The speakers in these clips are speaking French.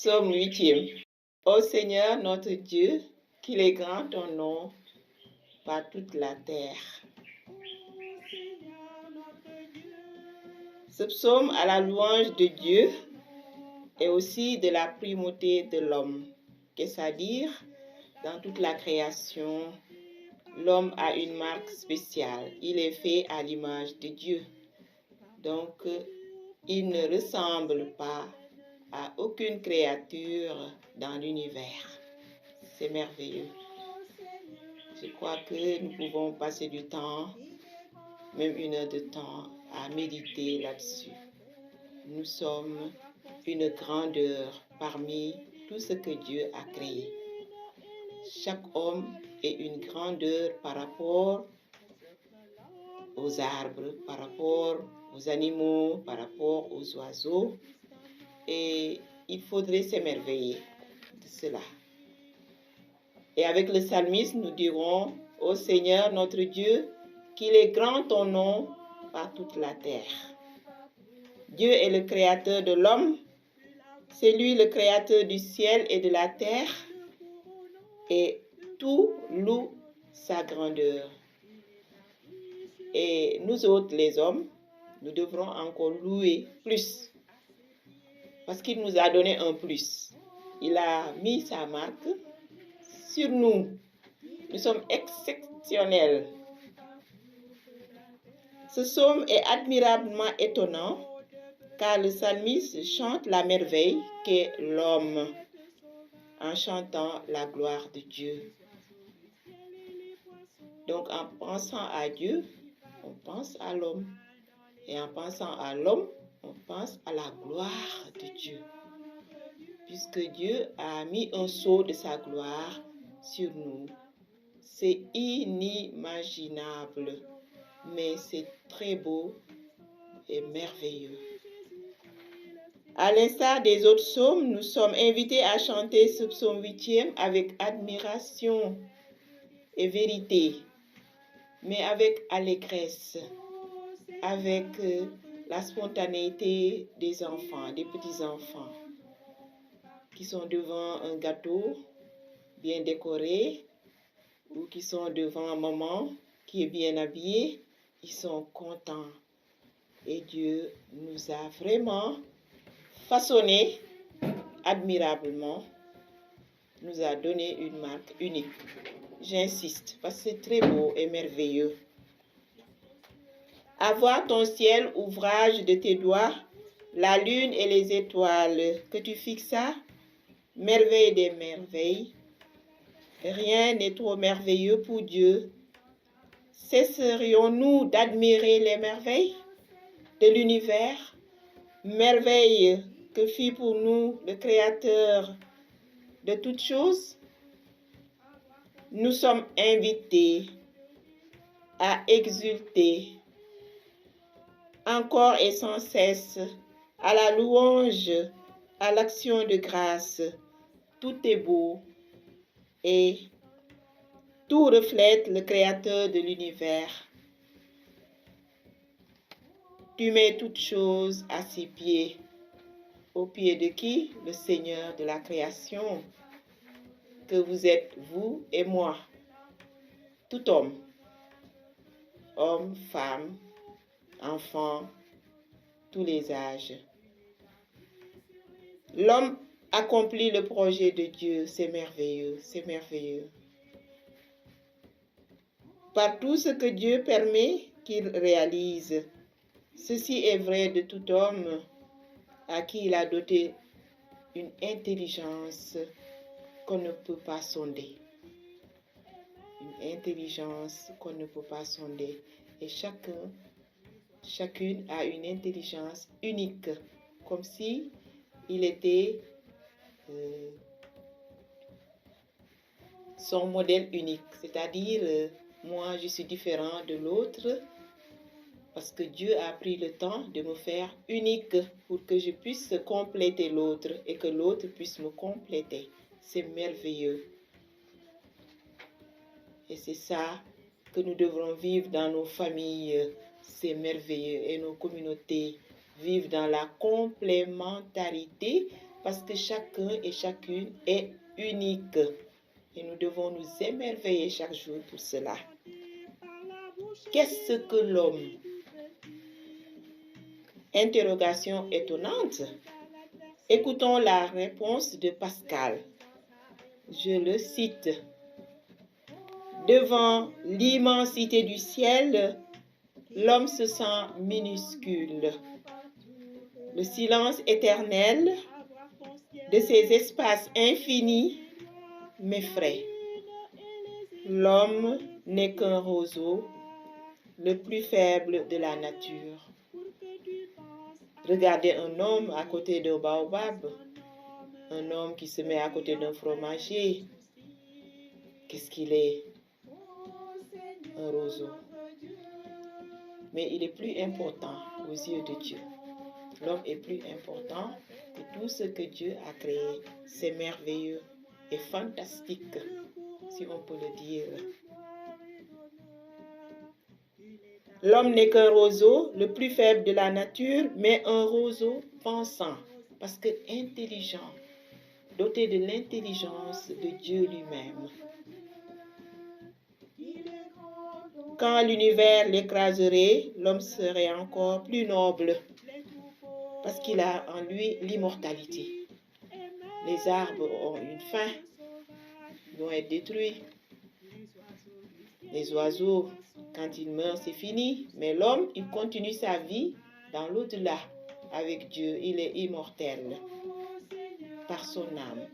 Psaume 8e. Ô Seigneur notre Dieu, qu'il est grand ton nom par toute la terre. Ce psaume à la louange de Dieu et aussi de la primauté de l'homme. Qu'est-ce à dire? Dans toute la création, l'homme a une marque spéciale. Il est fait à l'image de Dieu. Donc, il ne ressemble pas à aucune créature dans l'univers. C'est merveilleux. Je crois que nous pouvons passer du temps, même 1 heure de temps, à méditer là-dessus. Nous sommes une grandeur parmi tout ce que Dieu a créé. Chaque homme est une grandeur par rapport aux arbres, par rapport aux animaux, par rapport aux oiseaux. Et il faudrait s'émerveiller de cela. Et avec le psalmiste, nous dirons, ô Seigneur notre Dieu, qu'il est grand ton nom par toute la terre. Dieu est le créateur de l'homme, c'est lui le créateur du ciel et de la terre, et tout loue sa grandeur. Et nous autres, les hommes, nous devrons encore louer plus, parce qu'il nous a donné un plus. Il a mis sa marque sur nous. Nous sommes exceptionnels. Ce psaume est admirablement étonnant, car le psalmiste chante la merveille qu'est l'homme en chantant la gloire de Dieu. Donc en pensant à Dieu, on pense à l'homme. Et en pensant à l'homme, on pense à la gloire de Dieu. Puisque Dieu a mis un sceau de sa gloire sur nous. C'est inimaginable, mais c'est très beau et merveilleux. À l'instar des autres psaumes, nous sommes invités à chanter ce psaume 8e avec admiration et vérité, mais avec allégresse, avec la spontanéité des enfants, des petits-enfants, qui sont devant un gâteau bien décoré, ou qui sont devant maman qui est bien habillée. Ils sont contents. Et Dieu nous a vraiment façonnés admirablement, nous a donné une marque unique. J'insiste, parce que c'est très beau et merveilleux. À voir ton ciel, ouvrage de tes doigts, la lune et les étoiles que tu fixas, merveille des merveilles. Rien n'est trop merveilleux pour Dieu. Cesserions-nous d'admirer les merveilles de l'univers, merveilles que fit pour nous le Créateur de toutes choses? Nous sommes invités à exulter encore et sans cesse à la louange, à l'action de grâce. Tout est beau et tout reflète le Créateur de l'univers. Tu mets toutes choses à ses pieds. Au pied de qui? Le Seigneur de la création, que vous êtes, vous et moi. Tout homme, femme, enfant, tous les âges. L'homme accomplit le projet de Dieu, c'est merveilleux, c'est merveilleux. Par tout ce que Dieu permet qu'il réalise. Ceci est vrai de tout homme à qui il a doté une intelligence qu'on ne peut pas sonder. Une intelligence qu'on ne peut pas sonder. Et chacune a une intelligence unique, comme si il était son modèle unique. C'est-à-dire, moi je suis différent de l'autre, parce que Dieu a pris le temps de me faire unique pour que je puisse compléter l'autre et que l'autre puisse me compléter. C'est merveilleux. Et c'est ça que nous devrons vivre dans nos familles. C'est merveilleux. Et nos communautés vivent dans la complémentarité parce que chacun et chacune est unique. Et nous devons nous émerveiller chaque jour pour cela. Qu'est-ce que l'homme? Interrogation étonnante. Écoutons la réponse de Pascal. Je le cite. Devant l'immensité du ciel, l'homme se sent minuscule. Le silence éternel de ces espaces infinis m'effraie. L'homme n'est qu'un roseau, le plus faible de la nature. Regardez un homme à côté d'un baobab, un homme qui se met à côté d'un fromager. Qu'est-ce qu'il est? Un roseau. Mais il est plus important aux yeux de Dieu. L'homme est plus important que tout ce que Dieu a créé. C'est merveilleux et fantastique, si on peut le dire. L'homme n'est qu'un roseau, le plus faible de la nature, mais un roseau pensant, parce que intelligent, doté de l'intelligence de Dieu lui-même. Quand l'univers l'écraserait, l'homme serait encore plus noble, parce qu'il a en lui l'immortalité. Les arbres ont une fin, ils vont être détruits. Les oiseaux, quand ils meurent, c'est fini. Mais l'homme, il continue sa vie dans l'au-delà avec Dieu. Il est immortel par son âme,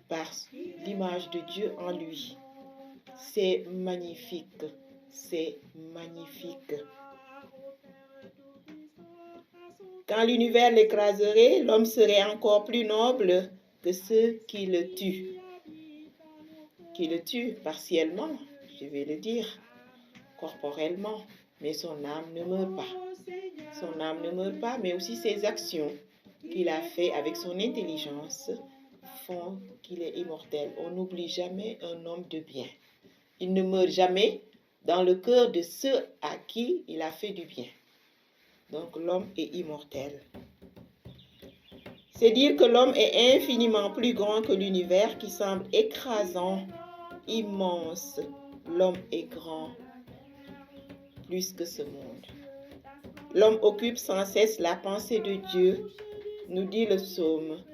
par l'image de Dieu en lui. C'est magnifique, c'est magnifique. Quand l'univers l'écraserait, l'homme serait encore plus noble que ceux qui le tuent. Qui le tuent partiellement, je vais le dire, corporellement, mais son âme ne meurt pas. Son âme ne meurt pas, mais aussi ses actions qu'il a fait avec son intelligence font qu'il est immortel. On n'oublie jamais un homme de bien. Il ne meurt jamais dans le cœur de ceux à qui il a fait du bien. Donc l'homme est immortel. C'est dire que l'homme est infiniment plus grand que l'univers qui semble écrasant, immense. L'homme est grand, plus que ce monde. L'homme occupe sans cesse la pensée de Dieu, nous dit le psaume.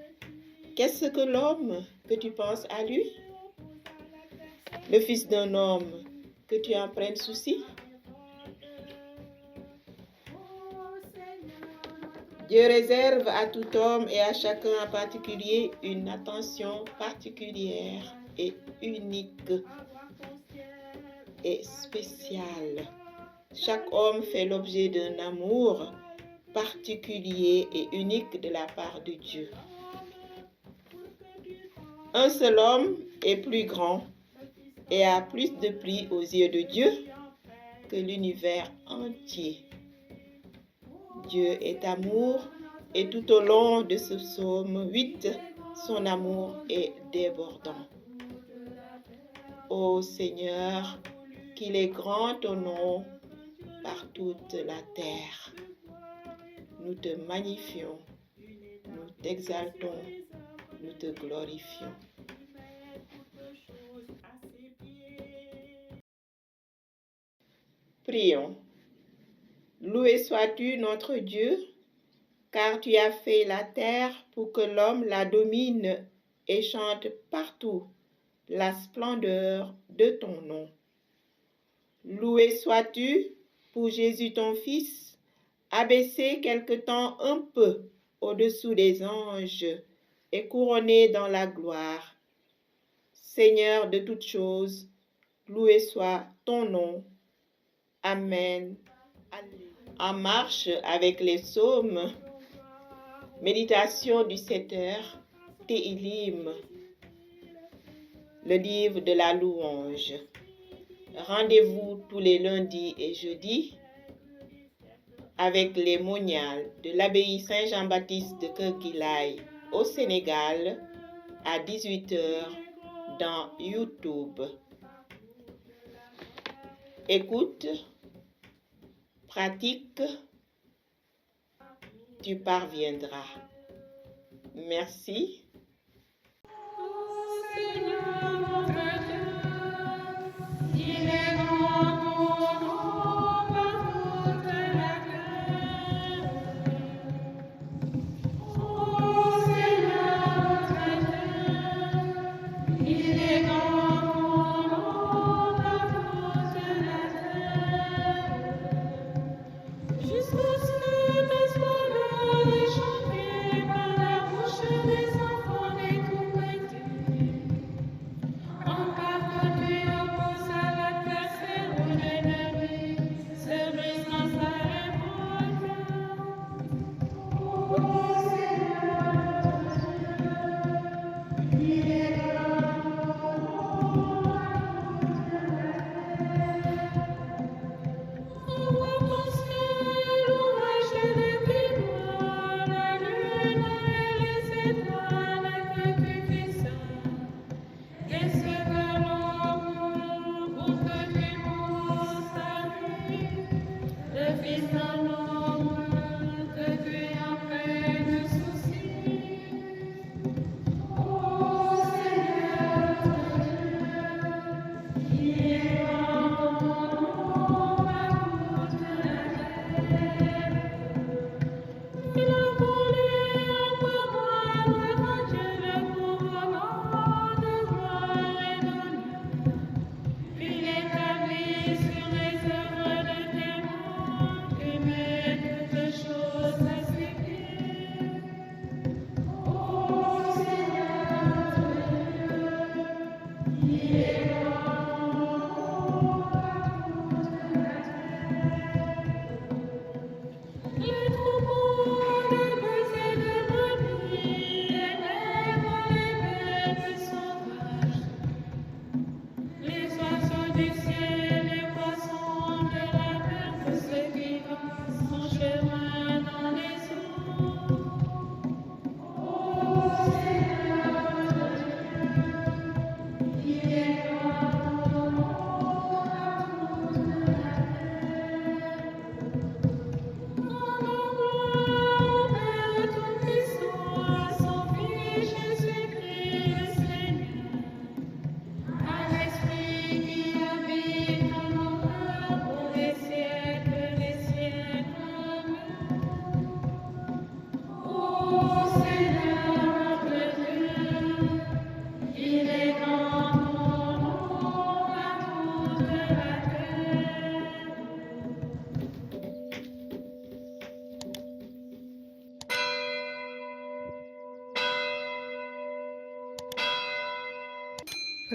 Qu'est-ce que l'homme que tu penses à lui? Le fils d'un homme que tu en prennes souci? Dieu réserve à tout homme et à chacun en particulier une attention particulière et unique et spéciale. Chaque homme fait l'objet d'un amour particulier et unique de la part de Dieu. Un seul homme est plus grand et a plus de prix aux yeux de Dieu que l'univers entier. Dieu est amour et tout au long de ce psaume 8, son amour est débordant. Ô Seigneur, qu'il est grand ton nom par toute la terre. Nous te magnifions, nous t'exaltons, nous te glorifions. Prions. Loué sois-tu notre Dieu, car tu as fait la terre pour que l'homme la domine et chante partout la splendeur de ton nom. Loué sois-tu pour Jésus ton Fils, abaissé quelque temps un peu au-dessous des anges et couronné dans la gloire. Seigneur de toutes choses, loué soit ton nom. Amen. En marche avec les psaumes, méditation du 7h, Téhilim, le livre de la louange. Rendez-vous tous les lundis et jeudis avec les moniales de l'abbaye Saint-Jean-Baptiste de Kirkilai au Sénégal à 18h dans YouTube. Écoute, pratique, tu parviendras. Merci.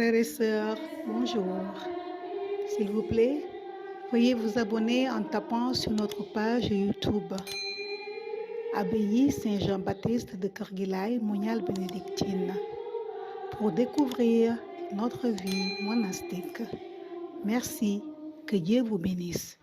Frères et sœurs, bonjour. S'il vous plaît, veuillez vous abonner en tapant sur notre page YouTube. Abbaye Saint-Jean-Baptiste de Kerguilaï, Monial Bénédictine, pour découvrir notre vie monastique. Merci, que Dieu vous bénisse.